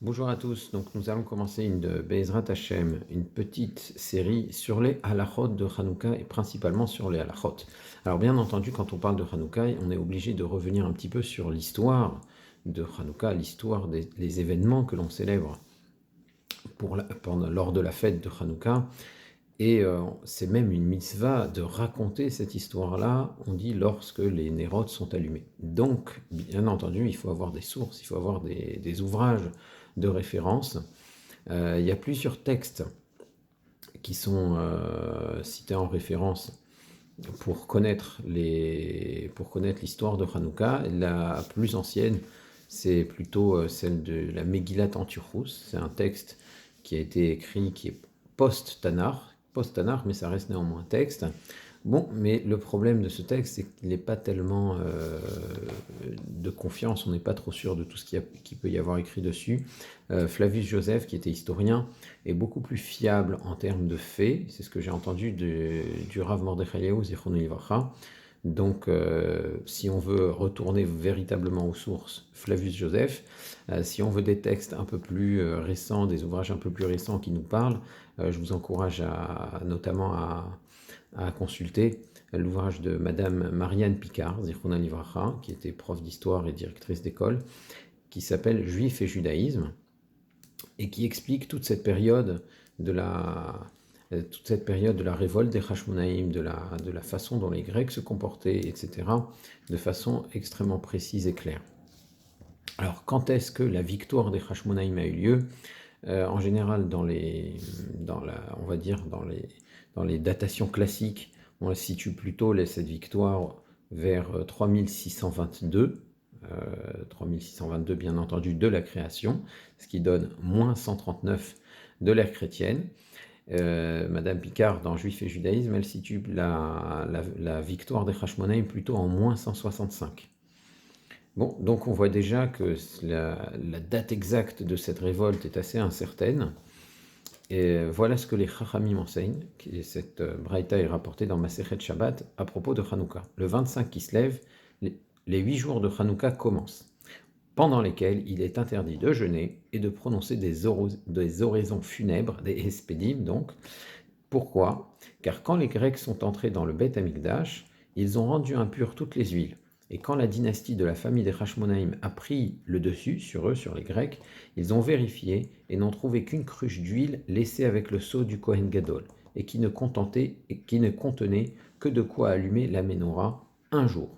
Bonjour à tous, donc nous allons commencer Be'ezrat Hashem, une petite série sur les halachot de Hanouka et principalement sur les halachot. Alors bien entendu, quand on parle de Hanouka, on est obligé de revenir un petit peu sur l'histoire de Hanouka, l'histoire des événements que l'on célèbre lors de la fête de Hanouka. Et c'est même une mitzvah de raconter cette histoire-là, on dit, lorsque les nérotes sont allumés. Donc, bien entendu, il faut avoir des sources, il faut avoir des ouvrages de référence. Il y a plusieurs textes qui sont cités en référence pour connaître l'histoire de Hanouka. La plus ancienne, c'est plutôt celle de la Megillat Antichus. C'est un texte qui a été écrit, qui est post-Tanar, mais ça reste néanmoins un texte. Bon, mais le problème de ce texte, c'est qu'il n'est pas tellement de confiance, on n'est pas trop sûr de tout ce qu'il peut y avoir écrit dessus. Flavius Joseph, qui était historien, est beaucoup plus fiable en termes de faits, c'est ce que j'ai entendu du Rav Mordechai Eliyahu, Zichrono Livracha. Donc, si on veut retourner véritablement aux sources, Flavius Joseph. Si on veut des textes un peu plus récents, des ouvrages un peu plus récents qui nous parlent, je vous encourage notamment à consulter l'ouvrage de Madame Marianne Picard, Zichrouna Livracha, qui était prof d'histoire et directrice d'école, qui s'appelle Juifs et judaïsme, et qui explique toute cette période de la révolte des Hashmonaïm, de la façon dont les Grecs se comportaient, etc., de façon extrêmement précise et claire. Alors, quand est-ce que la victoire des Hashmonaïm a eu lieu? En général, dans les datations classiques, on la situe plutôt, cette victoire, vers 3622, 3622 bien entendu de la création, ce qui donne moins 139 de l'ère chrétienne. Madame Picard, dans Juifs et judaïsme, elle situe la victoire des Hashmonaïm plutôt en moins 165. Bon, donc on voit déjà que la date exacte de cette révolte est assez incertaine. Et voilà ce que les Chachamim enseignent, et cette braïta est rapportée dans Masechet Shabbat à propos de Hanouka. Le 25 Kislev, les 8 jours de Hanouka commencent, pendant lesquels il est interdit de jeûner et de prononcer des oraisons funèbres, des hespédim donc. Pourquoi? Car quand les Grecs sont entrés dans le Beth Amikdash, ils ont rendu impures toutes les huiles. Et quand la dynastie de la famille des Hashmonaïm a pris le dessus sur eux, sur les Grecs, ils ont vérifié et n'ont trouvé qu'une cruche d'huile laissée avec le seau du Kohen Gadol, et qui ne contenait que de quoi allumer la menorah un jour.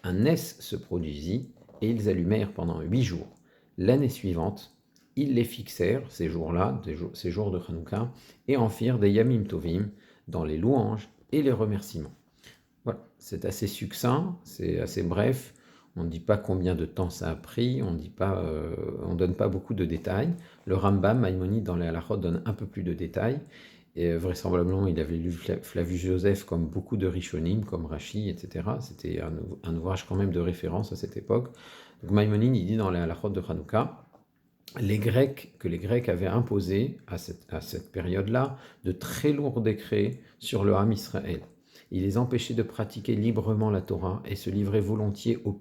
Un ess se produisit, et ils allumèrent pendant 8 jours. L'année suivante, ils les fixèrent, ces jours-là, ces jours de Hanouka, et en firent des Yamim Tovim dans les louanges et les remerciements. Voilà, c'est assez succinct, c'est assez bref. On ne dit pas combien de temps ça a pris, on ne donne pas beaucoup de détails. Le Rambam, Maïmonide, dans les Halachot, donne un peu plus de détails. Et vraisemblablement, il avait lu Flavius Joseph comme beaucoup de Rishonim, comme Rashi, etc. C'était un ouvrage quand même de référence à cette époque. Donc Maïmonide, il dit dans les Halachot de Hanouka, que les Grecs avaient imposé à cette période-là de très lourds décrets sur le Ham Israël. Il les empêchait de pratiquer librement la Torah et se livrer volontiers au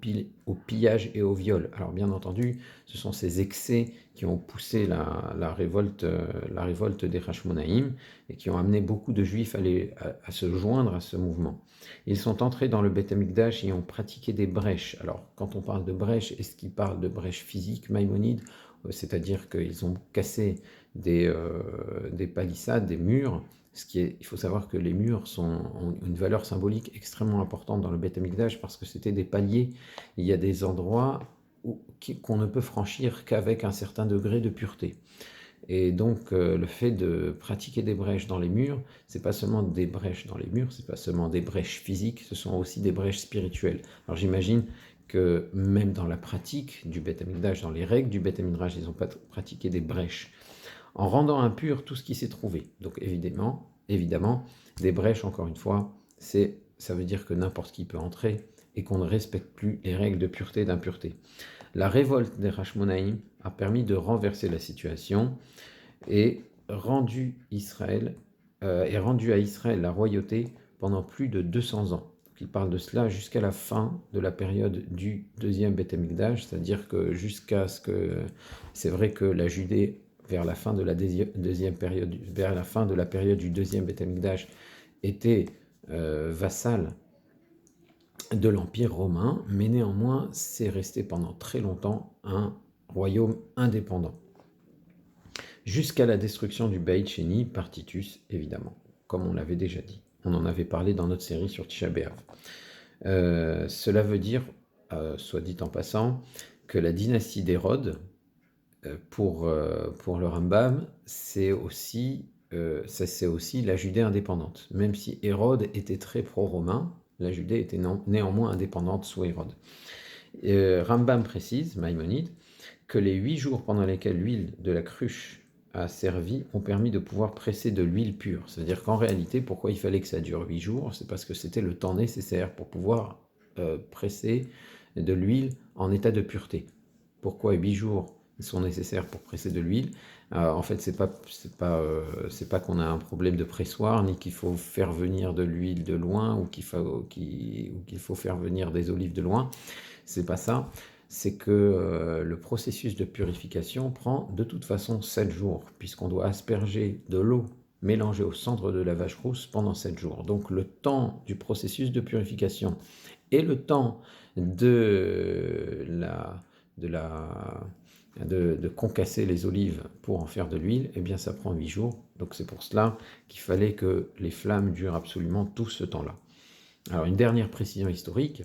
pillage et au viol. Alors bien entendu, ce sont ces excès qui ont poussé la révolte des Hashmonaïm et qui ont amené beaucoup de Juifs à se joindre à ce mouvement. Ils sont entrés dans le Beth Amikdash et ont pratiqué des brèches. Alors quand on parle de brèches, est-ce qu'il parle de brèches physiques, Maïmonide? C'est-à-dire qu'ils ont cassé des palissades, des murs. Il faut savoir que les murs ont une valeur symbolique extrêmement importante dans le Beth Amikdash parce que c'était des paliers. Il y a des endroits qu'on ne peut franchir qu'avec un certain degré de pureté. Et donc le fait de pratiquer des brèches dans les murs, c'est pas seulement des brèches dans les murs, c'est pas seulement des brèches physiques, ce sont aussi des brèches spirituelles. Alors j'imagine que même dans la pratique du Beth Amikdash, dans les règles du Beth Amikdash, ils ont pas pratiqué des brèches, en rendant impur tout ce qui s'est trouvé. Donc évidemment, des brèches, encore une fois, ça veut dire que n'importe qui peut entrer et qu'on ne respecte plus les règles de pureté et d'impureté. La révolte des Hashmonaïm a permis de renverser la situation et rendu à Israël la royauté pendant plus de 200 ans. qu'il parle de cela jusqu'à la fin de la période du deuxième Beth Amikdash, c'est-à-dire que jusqu'à ce que... C'est vrai que la Judée, vers la fin de la deuxième période, vers la fin de la période du deuxième Beth Amikdash, était vassale de l'Empire romain, mais néanmoins, c'est resté pendant très longtemps un royaume indépendant. Jusqu'à la destruction du Beit Sheni par Titus, évidemment, comme on l'avait déjà dit. On en avait parlé dans notre série sur Tisha B'Av. Cela veut dire, soit dit en passant, que la dynastie d'Hérode, pour le Rambam, c'est aussi la Judée indépendante. Même si Hérode était très pro-romain, la Judée était néanmoins indépendante sous Hérode. Rambam précise, Maïmonide, que les 8 jours pendant lesquels l'huile de la cruche a servi ont permis de pouvoir presser de l'huile pure. C'est-à-dire qu'en réalité, pourquoi il fallait que ça dure 8 jours? C'est parce que c'était le temps nécessaire pour pouvoir presser de l'huile en état de pureté. Pourquoi 8 jours sont nécessaires pour presser de l'huile? En fait, c'est pas qu'on a un problème de pressoir, ni qu'il faut faire venir de l'huile de loin, ou qu'il faut faire venir des olives de loin. C'est pas ça. C'est que le processus de purification prend de toute façon 7 jours, puisqu'on doit asperger de l'eau mélangée au cendre de la vache rousse pendant 7 jours. Donc le temps du processus de purification et le temps de concasser les olives pour en faire de l'huile, eh bien ça prend 8 jours. Donc c'est pour cela qu'il fallait que les flammes durent absolument tout ce temps-là. Alors une dernière précision historique,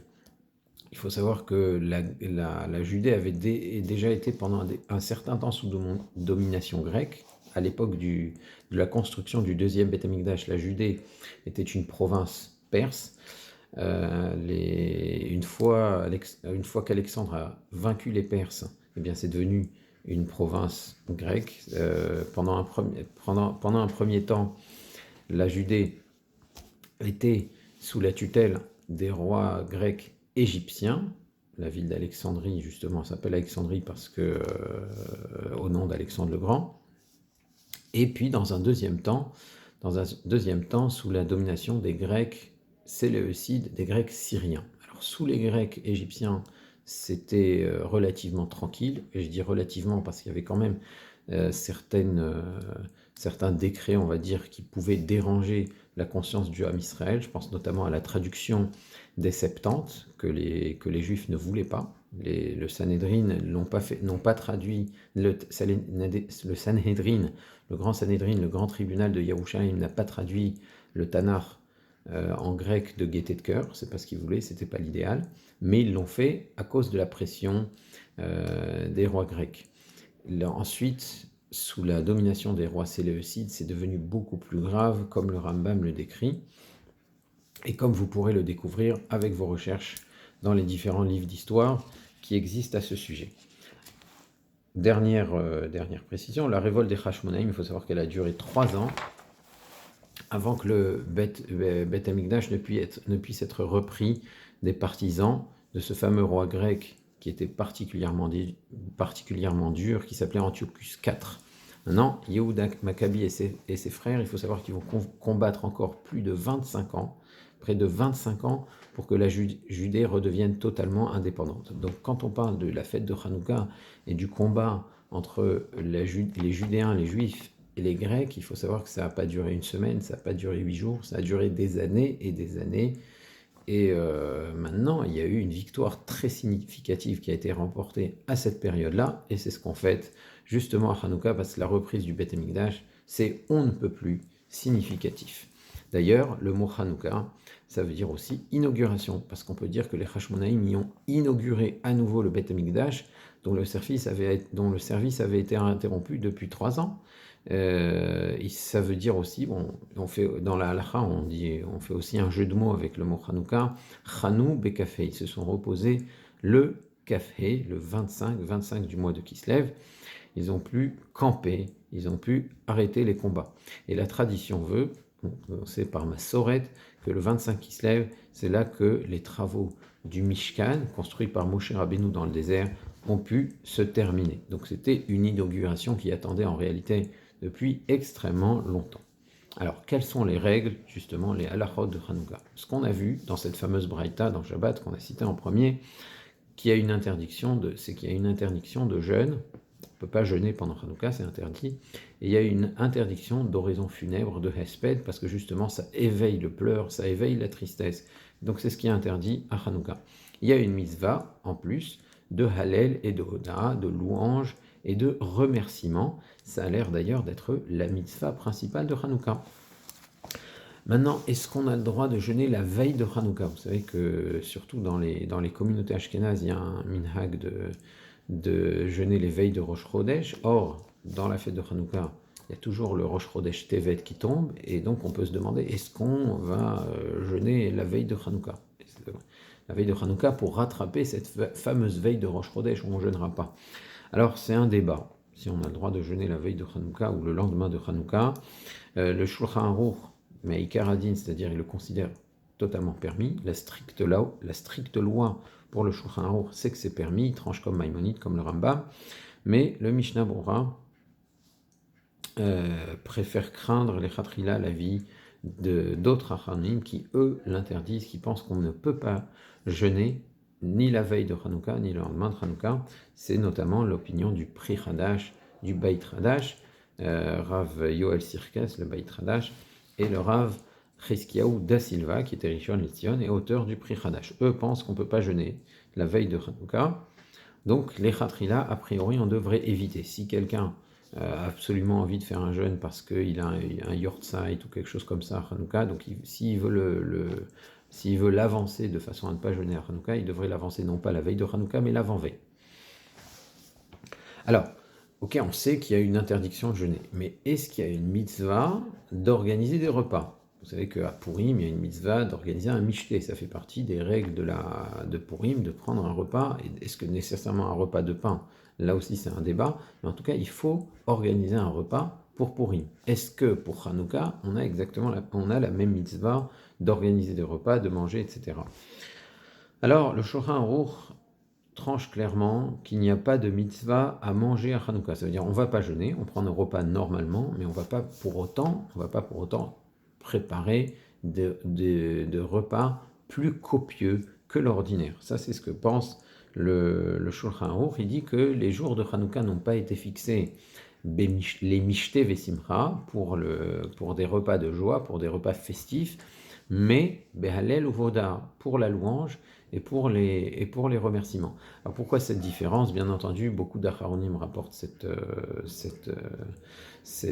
il faut savoir que la Judée avait déjà été pendant un certain temps sous domination grecque. À l'époque de la construction du deuxième Beth Amikdash, la Judée était une province perse. Une fois qu'Alexandre a vaincu les Perses, eh bien c'est devenu une province grecque. Pendant un premier temps, la Judée était sous la tutelle des rois grecs égyptiens. La ville d'Alexandrie, justement, s'appelle Alexandrie parce que au nom d'Alexandre le Grand. Et puis, dans un deuxième temps, sous la domination des Grecs séleucides, des Grecs syriens. Alors, sous les Grecs égyptiens, c'était relativement tranquille, et je dis relativement parce qu'il y avait quand même certains décrets, on va dire, qui pouvaient déranger la conscience du Ham Israël. Je pense notamment à la traduction des Septante, que les Juifs ne voulaient pas. Le Sanhédrin n'ont pas traduit le Sanhédrin, le grand Sanhédrin, le grand tribunal de Yerushalayim n'a pas traduit le Tanakh en grec de gaieté de cœur. C'est pas ce qu'ils voulaient, c'était pas l'idéal, mais ils l'ont fait à cause de la pression des rois grecs. Ensuite, sous la domination des rois séleucides, c'est devenu beaucoup plus grave, comme le Rambam le décrit, et comme vous pourrez le découvrir avec vos recherches dans les différents livres d'histoire qui existent à ce sujet. Dernière précision, la révolte des Hashmonaïm, il faut savoir qu'elle a duré 3 ans avant que le Beth Amikdash ne puisse être repris des partisans de ce fameux roi grec qui était particulièrement dur, qui s'appelait Antiochus IV. Maintenant, Yehuda Maccabi et ses frères, il faut savoir qu'ils vont combattre encore plus de 25 ans, près de 25 ans, pour que la Judée redevienne totalement indépendante. Donc quand on parle de la fête de Hanouka et du combat entre les Judéens, les Juifs et les Grecs, il faut savoir que ça n'a pas duré une semaine, ça n'a pas duré 8 jours, ça a duré des années et des années. Et maintenant, il y a eu une victoire très significative qui a été remportée à cette période-là, et c'est ce qu'on fête justement à Hanouka, parce que la reprise du Beth Amikdash, c'est on ne peut plus significatif. D'ailleurs, le mot Hanouka, ça veut dire aussi inauguration, parce qu'on peut dire que les Hashmonaïm y ont inauguré à nouveau le Beth Amikdash, dont le service avait été interrompu depuis 3 ans. Ça veut dire aussi, on fait, dans la halakha, on fait aussi un jeu de mots avec le mot Hanouka, Chanou Bekafé. Ils se sont reposés le Kafé, le 25 du mois de Kislev. Ils ont pu camper, ils ont pu arrêter les combats. Et la tradition veut, c'est par Massoret, que le 25 Kislev, c'est là que les travaux du Mishkan, construit par Moshe Rabbeinu dans le désert, ont pu se terminer. Donc c'était une inauguration qui attendait en réalité depuis extrêmement longtemps. Alors, quelles sont les règles, justement, les halachot de Hanouka? Ce qu'on a vu dans cette fameuse braïta dans Shabbat qu'on a cité en premier, c'est qu'il y a une interdiction de jeûne. On ne peut pas jeûner pendant Hanouka, c'est interdit. Et il y a une interdiction d'oraison funèbre, de hesped, parce que justement, ça éveille le pleur, ça éveille la tristesse. Donc, c'est ce qui est interdit à Hanouka. Il y a une mitzvah, en plus, de halel et de hoda, de louange et de remerciement. Ça a l'air d'ailleurs d'être la mitzvah principale de Hanouka. Maintenant, est-ce qu'on a le droit de jeûner la veille de Hanouka? Vous savez que surtout dans les communautés ashkénazes, il y a un minhag de jeûner les veilles de Rosh Chodesh. Or, dans la fête de Hanouka, il y a toujours le Rosh Chodesh Tevet qui tombe, et donc on peut se demander, est-ce qu'on va jeûner la veille de Hanouka? La veille de Hanouka pour rattraper cette fameuse veille de Rosh Chodesh où on ne jeûnera pas. Alors, c'est un débat, si on a le droit de jeûner la veille de Hanouka ou le lendemain de Hanouka. Le Shulchan Aruch, mais Ikaradin, c'est-à-dire il le considère totalement permis. La stricte loi pour le Shulchan Aruch, c'est que c'est permis, il tranche comme Maïmonide, comme le Rambam, mais le Mishnah Berurah préfère craindre les Khatrila, la vie d'autres Achanim qui, eux, l'interdisent, qui pensent qu'on ne peut pas jeûner ni la veille de Hanouka, ni le lendemain de Hanouka. C'est notamment l'opinion du Pri Hadash, du Beit Hadash, Rav Yoel Sirkes, le Beit Hadash, et le Rav Chizkiyahu da Silva, qui était Rishon LeZion et auteur du Pri Hadash. Eux pensent qu'on ne peut pas jeûner la veille de Hanouka. Donc les Khatrila, a priori, on devrait éviter. Si quelqu'un a absolument envie de faire un jeûne parce qu'il a un yortzeit ou quelque chose comme ça à Hanouka, donc s'il veut l'avancer de façon à ne pas jeûner à Hanouka, il devrait l'avancer non pas la veille de Hanouka, mais l'avant-veille. Alors, ok, on sait qu'il y a une interdiction de jeûner, mais est-ce qu'il y a une mitzvah d'organiser des repas? Vous savez qu'à Purim, il y a une mitzvah d'organiser un mishté. Ça fait partie des règles de Purim, de prendre un repas. Est-ce que nécessairement un repas de pain? Là aussi, c'est un débat. Mais en tout cas, il faut organiser un repas pour Purim. Est-ce que pour Hanouka, on a la même mitzvah d'organiser des repas, de manger, etc. Alors, le Shulchan Aruch tranche clairement qu'il n'y a pas de mitzvah à manger à Hanouka. Ça veut dire on ne va pas jeûner, on prend nos repas normalement, mais on ne va pas pour autant préparer de repas plus copieux que l'ordinaire. Ça, c'est ce que pense le Shulchan Aruch. Il dit que les jours de Hanouka n'ont pas été fixés les mishté vesimcha pour des repas de joie, pour des repas festifs, mais behalel ou voda pour la louange et pour les remerciements. Alors pourquoi cette différence? Bien entendu, beaucoup d'Acharonim rapportent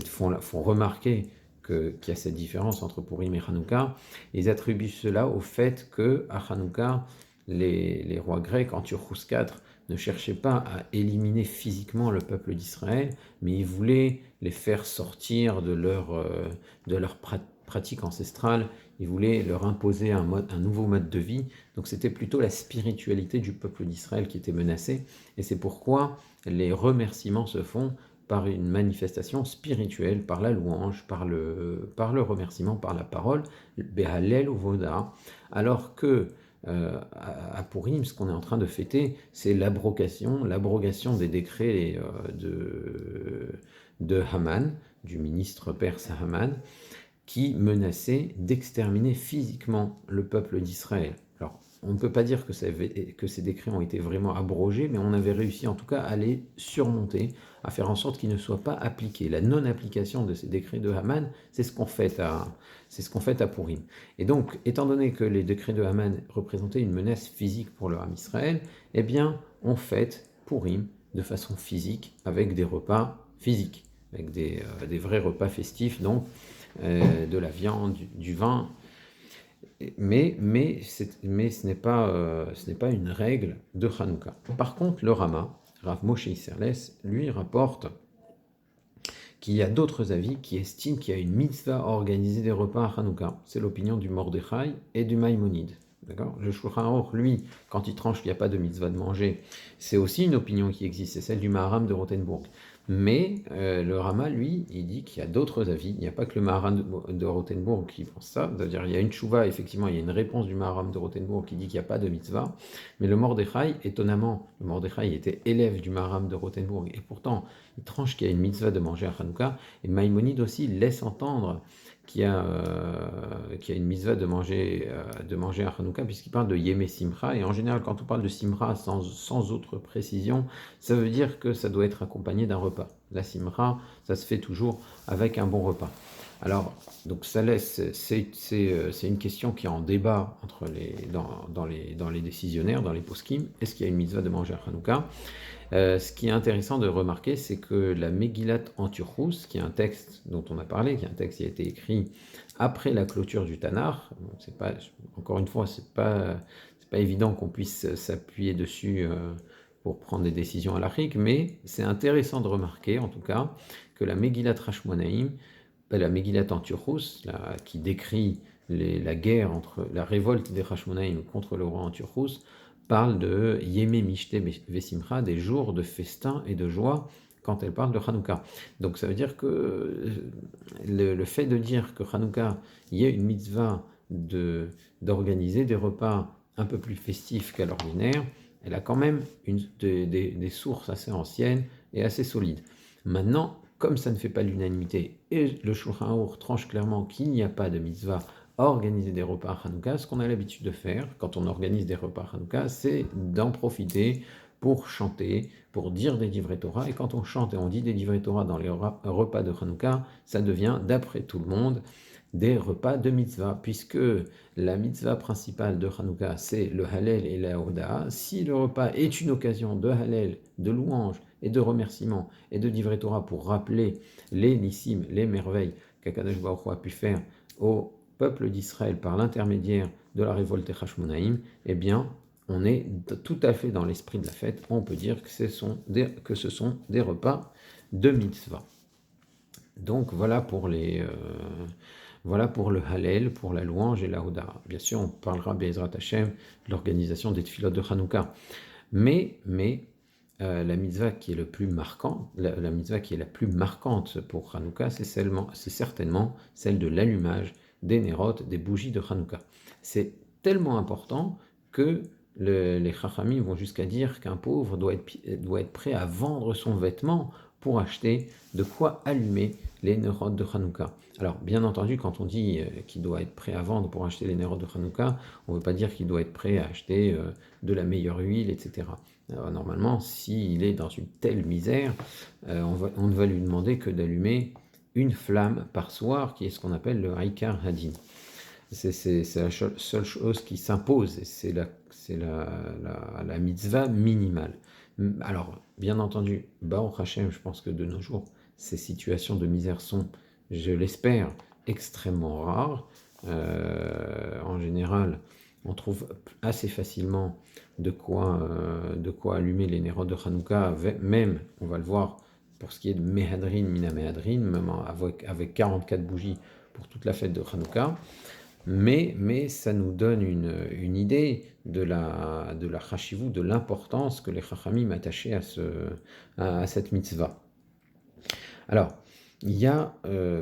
font remarquer qu'il y a cette différence entre Purim et Hanouka. Ils attribuent cela au fait que à Hanouka, les rois grecs, Antiochus IV, ne cherchaient pas à éliminer physiquement le peuple d'Israël, mais ils voulaient les faire sortir de leur pratique ancestrale. Ils voulaient leur imposer un nouveau mode de vie. Donc c'était plutôt la spiritualité du peuple d'Israël qui était menacée. Et c'est pourquoi les remerciements se font par une manifestation spirituelle, par la louange, par le remerciement, par la parole, Behalel ou Voda, alors que à Purim, ce qu'on est en train de fêter, c'est l'abrogation des décrets de Haman, du ministre perse Haman, qui menaçait d'exterminer physiquement le peuple d'Israël. Alors, on ne peut pas dire que ces décrets ont été vraiment abrogés, mais on avait réussi en tout cas à les surmonter, à faire en sorte qu'ils ne soient pas appliqués. La non-application de ces décrets de Haman, c'est ce qu'on fait à Purim. Et donc, étant donné que les décrets de Haman représentaient une menace physique pour le Ham Israël, eh bien, on fête Purim de façon physique, avec des repas physiques, avec des vrais repas festifs, donc de la viande, du vin, mais ce n'est pas une règle de Hanouka. Par contre, le Rama, Rav Moshe Isserles, lui rapporte qu'il y a d'autres avis qui estiment qu'il y a une mitzvah à organiser des repas à Hanouka. C'est l'opinion du Mordechai et du Maïmonide. D'accord? Le Shulchan Aruch, lui, quand il tranche qu'il n'y a pas de mitzvah de manger, c'est aussi une opinion qui existe, c'est celle du Maharam de Rothenburg. Mais le Rama, lui, il dit qu'il y a d'autres avis. Il n'y a pas que le Maharam de Rothenburg qui pense ça. C'est-à-dire, il y a une tchouva, effectivement, il y a une réponse du Maharam de Rothenburg qui dit qu'il n'y a pas de mitzvah. Mais le Mordechai, étonnamment, le Mordechai était élève du Maharam de Rothenburg. Et pourtant, il tranche qu'il y a une mitzvah de manger à Hanouka. Et Maïmonide aussi laisse entendre qui a une mitzvah de manger à Hanouka, puisqu'il parle de Yemé Simcha, et en général, quand on parle de Simcha sans autre précision, ça veut dire que ça doit être accompagné d'un repas. La Simcha, ça se fait toujours avec un bon repas. Alors, donc ça laisse, c'est une question qui est en débat dans les décisionnaires, dans les poskim. Est-ce qu'il y a une mitzvah de manger à Hanouka? Ce qui est intéressant de remarquer, c'est que la Megillat Anturchus, qui est un texte dont on a parlé, qui est un texte qui a été écrit après la clôture du Tanakh, c'est pas, encore une fois, c'est pas évident qu'on puisse s'appuyer dessus pour prendre des décisions halachiques, mais c'est intéressant de remarquer, en tout cas, que la Megillat Hashmonaïm, la Megillat Anturchus, qui décrit la guerre la révolte des Hashmonaïm contre le roi Anturchus, parle de Yemé Mishte Vesimcha, des jours de festin et de joie, quand elle parle de Hanouka. Donc ça veut dire que le fait de dire que Hanouka, il y a une mitzvah d'organiser des repas un peu plus festifs qu'à l'ordinaire, elle a quand même des sources assez anciennes et assez solides. Maintenant, comme ça ne fait pas l'unanimité, et le Shulchan Aruch tranche clairement qu'il n'y a pas de mitzvah à organiser des repas à Hanouka, ce qu'on a l'habitude de faire quand on organise des repas à Hanouka, c'est d'en profiter pour chanter, pour dire des divrei Torah, et quand on chante et on dit des divrei Torah dans les repas de Hanouka, ça devient, d'après tout le monde, des repas de mitzvah, puisque la mitzvah principale de Hanouka, c'est le Hallel et la Hoda. Si le repas est une occasion de Hallel, de louange et de remerciement et de divrei Torah pour rappeler les nissim, les merveilles qu'Akadosh Baruch Hu a pu faire au peuple d'Israël par l'intermédiaire de la révolte des Hashmonaïm, eh bien, on est tout à fait dans l'esprit de la fête. On peut dire que ce sont des repas de mitzvah. Donc voilà pour le Hallel, pour la louange et la Hoda. Bien sûr, on parlera Be'ezrat Hashem de l'organisation des tefilot de Hanouka. Mais la mitzvah qui est le plus marquante, la mitzvah qui est la plus marquante pour Hanouka, c'est certainement celle de l'allumage des Nerot, des bougies de Hanouka. C'est tellement important que les Chachamim vont jusqu'à dire qu'un pauvre doit être prêt à vendre son vêtement pour acheter de quoi allumer les Nerot de Hanouka. Alors, bien entendu, quand on dit qu'il doit être prêt à vendre pour acheter les Nerot de Hanouka, on ne veut pas dire qu'il doit être prêt à acheter de la meilleure huile, etc. Alors, normalement, s'il est dans une telle misère, on ne va lui demander que d'allumer une flamme par soir, qui est ce qu'on appelle le Haïkar Hadin. C'est la seule chose qui s'impose, et c'est la mitzvah minimale. Alors, bien entendu, Baruch Hashem, je pense que de nos jours, ces situations de misère sont, je l'espère, extrêmement rares. En général, on trouve assez facilement de quoi allumer les Nerot de Hanouka, même, on va le voir, pour ce qui est de Mehadrin, Mina Mehadrin, même avec 44 bougies pour toute la fête de Hanouka. Mais ça nous donne une idée de la chashivut, de l'importance que les chachamim attachaient à cette mitzvah. Alors, il y a,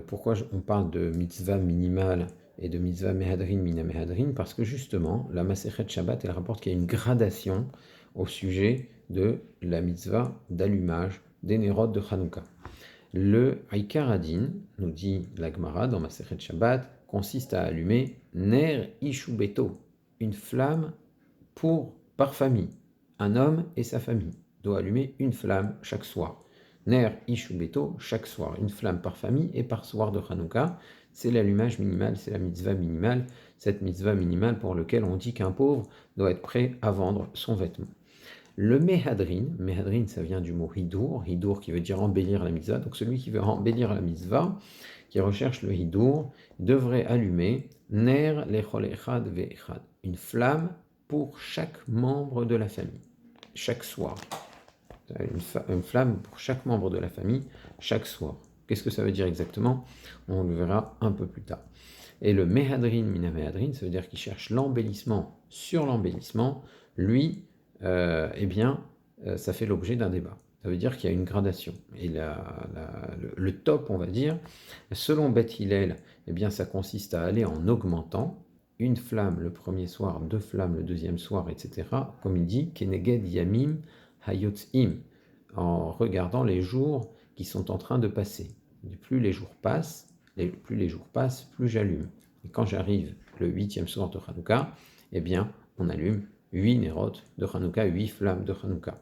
pourquoi on parle de mitzvah minimale et de mitzvah mehadrin, mina mehadrin, parce que justement, la Masechet Shabbat, elle rapporte qu'il y a une gradation au sujet de la mitzvah d'allumage des Nerot de Hanouka. Le Haïkar Hadin, nous dit la Gemara dans Masechet Shabbat, consiste à allumer Ner Ishubeto, une flamme par famille. Un homme et sa famille doivent allumer une flamme chaque soir. Ner Ishubeto, chaque soir, une flamme par famille et par soir de Hanouka. C'est l'allumage minimal, c'est la mitzvah minimale, cette mitzvah minimale pour laquelle on dit qu'un pauvre doit être prêt à vendre son vêtement. Le Mehadrin, ça vient du mot Hidour qui veut dire embellir la mitzvah. Donc celui qui veut embellir la mitzvah, qui recherche le Hidour, devrait allumer Ner lechol echad ve'echad, une flamme pour chaque membre de la famille, chaque soir. Une flamme pour chaque membre de la famille, chaque soir. Qu'est-ce que ça veut dire exactement? On le verra un peu plus tard. Et le Mehadrin, Mina Mehadrin, ça veut dire qu'il cherche l'embellissement sur l'embellissement. Lui, ça fait l'objet d'un débat. Ça veut dire qu'il y a une gradation. Et le top, on va dire, selon Beth Hillel, ça consiste à aller en augmentant une flamme le premier soir, 2 flammes le deuxième soir, etc. Comme il dit, Keneged Yamim Hayotzim, en regardant les jours qui sont en train de passer. Plus les jours passent, plus les jours passent, plus j'allume. Et quand j'arrive le 8e soir de Hanouka, eh bien, on allume 8 Nerot de Hanouka, 8 flammes de Hanouka.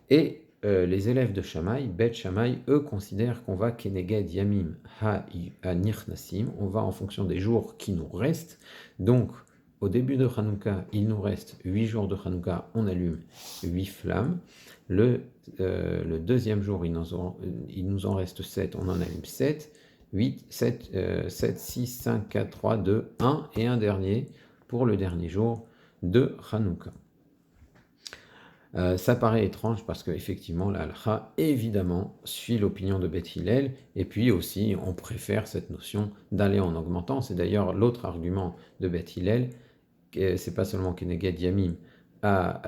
Et les élèves de Shammai, Bet Shammai, eux considèrent qu'on va Keneged Yamim Ha-Nirnasim, on va en fonction des jours qui nous restent. Donc, au début de Hanouka, il nous reste 8 jours de Hanouka, on allume 8 flammes. Le deuxième jour, il nous en reste 7, on en allume 7. 8, 7, 7, 6, 5, 4, 3, 2, 1 et un dernier pour le dernier jour de Hanouka. Ça paraît étrange parce qu'effectivement, la halakha, évidemment, suit l'opinion de Beth Hillel, et puis aussi, on préfère cette notion d'aller en augmentant. C'est d'ailleurs l'autre argument de Beth Hillel, c'est pas seulement Keneged Yamim à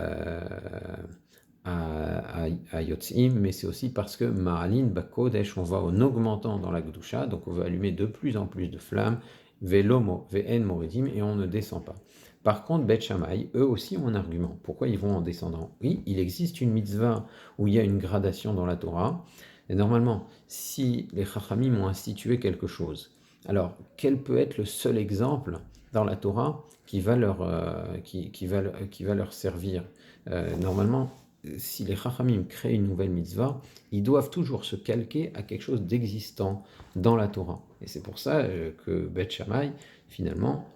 Yotzim, mais c'est aussi parce que Ma'alin Bakodesh, on va en augmentant dans la Gdusha, donc on veut allumer de plus en plus de flammes, Velomo, Ve'en Moridim, et on ne descend pas. Par contre, Bet Shammai, eux aussi ont un argument. Pourquoi ils vont en descendant? Oui, il existe une mitzvah où il y a une gradation dans la Torah. Et normalement, si les Chachamim ont institué quelque chose, alors quel peut être le seul exemple dans la Torah qui va leur servir? Normalement, si les Chachamim créent une nouvelle mitzvah, ils doivent toujours se calquer à quelque chose d'existant dans la Torah. Et c'est pour ça que Bet Shammai, finalement,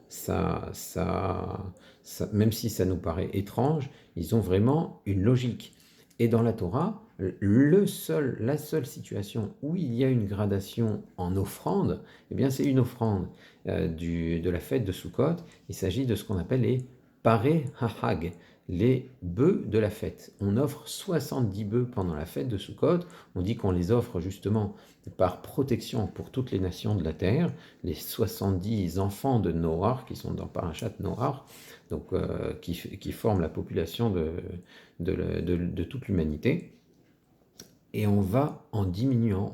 même si ça nous paraît étrange, ils ont vraiment une logique. Et dans la Torah, la seule situation où il y a une gradation en offrande, eh bien c'est une offrande de la fête de Sukkot. Il s'agit de ce qu'on appelle les paré hahag, les bœufs de la fête. On offre 70 bœufs pendant la fête de Sukkot. On dit qu'on les offre justement par protection pour toutes les nations de la terre, les 70 enfants de Noach qui sont dans Parashat Noach, donc qui forment la population de toute l'humanité. Et on va en diminuant,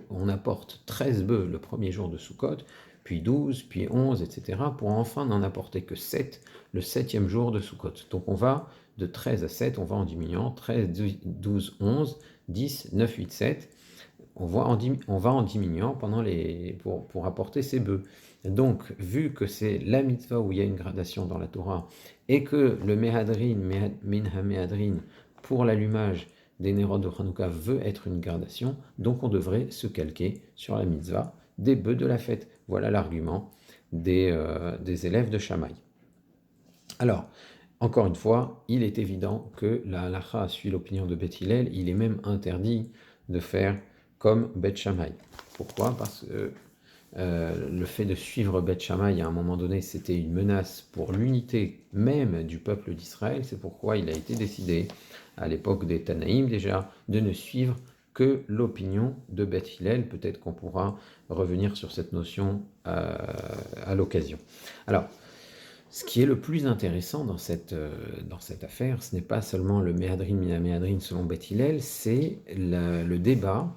on apporte 13 bœufs le premier jour de Sukkot, puis 12, puis 11, etc., pour enfin n'en apporter que 7 le 7e jour de Sukkot. Donc on va de 13 à 7, on va en diminuant, 13, 12, 11, 10, 9, 8, 7, on va en diminuant pour apporter ces bœufs. Donc, vu que c'est la mitzvah où il y a une gradation dans la Torah, et que le Mehadrin, Minha Mehadrin, pour l'allumage des Nerot de Hanouka veut être une gradation, donc on devrait se calquer sur la mitzvah des bœufs de la fête. Voilà l'argument des élèves de Shammai. Alors, encore une fois, il est évident que la halakha suit l'opinion de Beth Hillel, il est même interdit de faire comme Beth Shammai. Pourquoi? Parce que le fait de suivre Beth Shammai à un moment donné, c'était une menace pour l'unité même du peuple d'Israël. C'est pourquoi il a été décidé, à l'époque des Tanaïm déjà, de ne suivre que l'opinion de Beth Hillel. Peut-être qu'on pourra revenir sur cette notion à l'occasion. Alors, ce qui est le plus intéressant dans cette affaire, ce n'est pas seulement le Mehadrin, Mina Mehadrin selon Beth Hillel, c'est le débat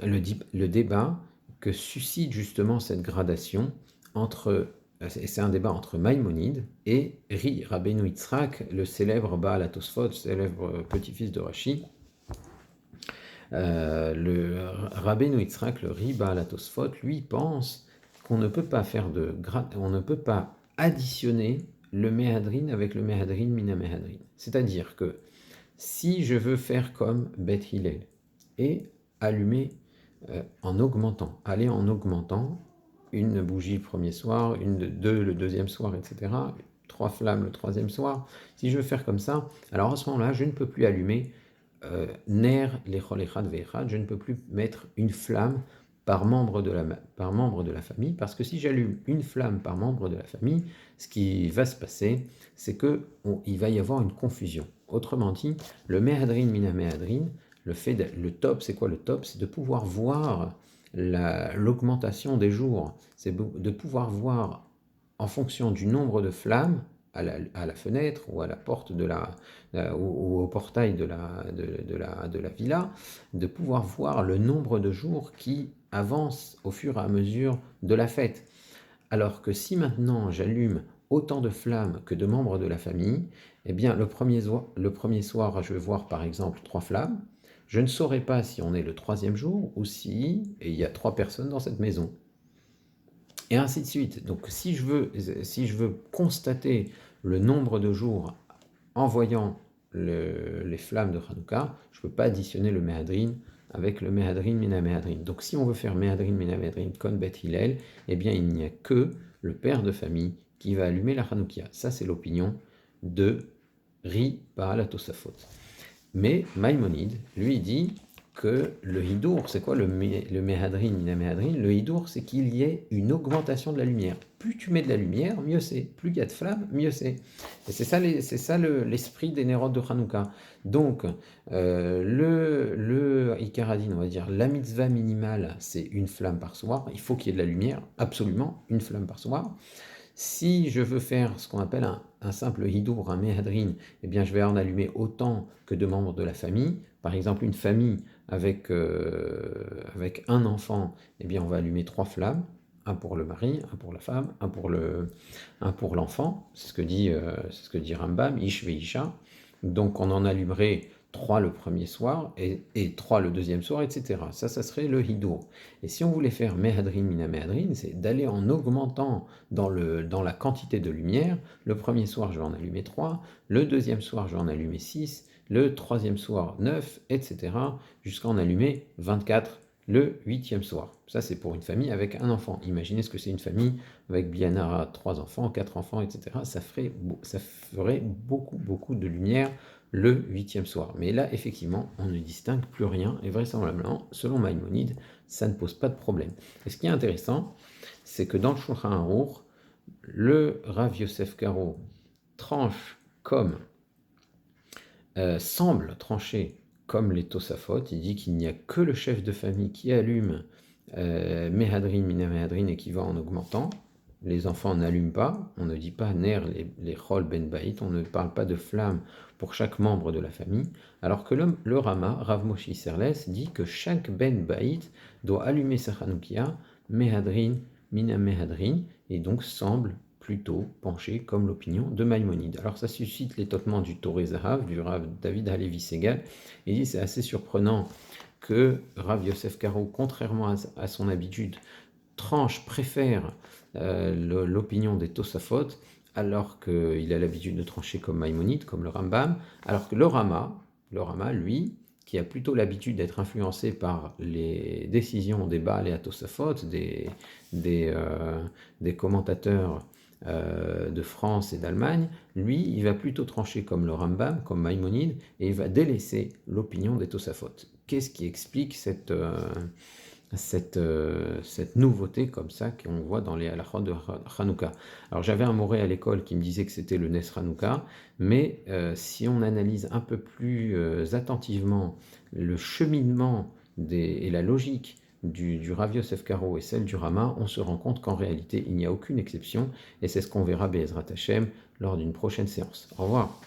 le débat que suscite justement cette gradation c'est un débat entre Maïmonide et Rabbeinu Yitzhak, le célèbre Baal HaTosfot, célèbre petit-fils de Rashi. Le Rabbeinu Yitzhak, le Baal HaTosfot, lui pense qu'on ne peut pas on ne peut pas additionner le Mehadrin avec le Mehadrin Mina Mehadrin. C'est-à-dire que si je veux faire comme Beth Hillel et allumer aller en augmentant une bougie le premier soir, deux le deuxième soir, etc., 3 flammes le troisième soir, si je veux faire comme ça, alors à ce moment-là, je ne peux plus allumer Ner Lechol Echad Ve'echad, je ne peux plus mettre une flamme par membre de la famille, parce que si j'allume une flamme par membre de la famille, ce qui va se passer, c'est qu'il va y avoir une confusion. Autrement dit, le Mehadrin Mina Mehadrin, le top, c'est quoi le top? C'est de pouvoir voir l'augmentation des jours, c'est de pouvoir voir en fonction du nombre de flammes à la fenêtre ou à la porte ou au portail de la villa, de pouvoir voir le nombre de jours qui avancent au fur et à mesure de la fête. Alors que si maintenant j'allume autant de flammes que de membres de la famille, eh bien le premier soir, je vais voir par exemple 3 flammes, Je ne saurais pas si on est le troisième jour ou si et il y a 3 personnes dans cette maison. Et ainsi de suite. Donc si je veux constater le nombre de jours en voyant les flammes de Hanouka, je ne peux pas additionner le Mehadrin avec le Mehadrin Mina Mehadrin. Donc si on veut faire Mehadrin Mina Mehadrin Kon Bet Hillel, eh bien il n'y a que le père de famille qui va allumer la Hanoukia. Ça c'est l'opinion de Ri Baal HaTosafot. Mais Maïmonide, lui, dit que le hidour, c'est quoi le Mehadrin, Mina Mehadrin? Le hidour, c'est qu'il y ait une augmentation de la lumière. Plus tu mets de la lumière, mieux c'est. Plus il y a de flammes, mieux c'est. Et c'est ça l'esprit des Nérodes de Hanouka. Donc, le Ikaradin, on va dire, la mitzvah minimale, c'est une flamme par soir. Il faut qu'il y ait de la lumière, absolument, une flamme par soir. Si je veux faire ce qu'on appelle un simple hidour, un mehadrin, eh bien je vais en allumer autant que de membres de la famille. Par exemple, une famille avec un enfant, eh bien on va allumer 3 flammes, un pour le mari, un pour la femme, un pour l'enfant. C'est ce que dit Rambam, Ish Veisha. Donc on en allumerait 3 le premier soir et 3 le deuxième soir, etc. Ça serait le hidour. Et si on voulait faire mehadrin mina mehadrin, c'est d'aller en augmentant dans la quantité de lumière. Le premier soir, je vais en allumer 3, le deuxième soir, je vais en allumer 6, le troisième soir, 9, etc. jusqu'à en allumer 24 le 8e soir. Ça, c'est pour une famille avec un enfant. Imaginez ce que c'est une famille avec Bianara, 3 enfants, 4 enfants, etc. Ça ferait beaucoup, beaucoup de lumière le 8e soir. Mais là, effectivement, on ne distingue plus rien, et vraisemblablement, selon Maïmonide, ça ne pose pas de problème. Et ce qui est intéressant, c'est que dans le Shulchan Aruch, le Rav Yosef Karo tranche comme, semble trancher comme les Tosafot. Il dit qu'il n'y a que le chef de famille qui allume Mehadrin, Mina Mehadrin, et qui va en augmentant. Les enfants n'allument pas, on ne dit pas ner les Chol Ben Baït, on ne parle pas de flammes pour chaque membre de la famille, alors que le Rama, Rav Moshe Serles, dit que chaque Ben Baït doit allumer sa Hanoukia, Mehadrin, Mina Mehadrin, et donc semble plutôt pencher comme l'opinion de Maïmonide. Alors ça suscite l'étonnement du Toré Zahav, du Rav David Halevi Segal. Il dit c'est assez surprenant que Rav Yosef Karo, contrairement à son habitude, préfère l'opinion des Tosafot, alors qu'il a l'habitude de trancher comme Maïmonide, comme le Rambam, alors que le Rama, lui, qui a plutôt l'habitude d'être influencé par les décisions des Baal et à Tosafot, des commentateurs de France et d'Allemagne, lui, il va plutôt trancher comme le Rambam, comme Maïmonide, et il va délaisser l'opinion des Tosafot. Qu'est-ce qui explique cette nouveauté comme ça qu'on voit dans les halachot de Hanouka? Alors j'avais un moré à l'école qui me disait que c'était le Nes Hanouka, mais si on analyse un peu plus attentivement le cheminement et la logique du Rav Yosef Karo et celle du Rama, on se rend compte qu'en réalité il n'y a aucune exception, et c'est ce qu'on verra Be'ezrat Hashem lors d'une prochaine séance. Au revoir.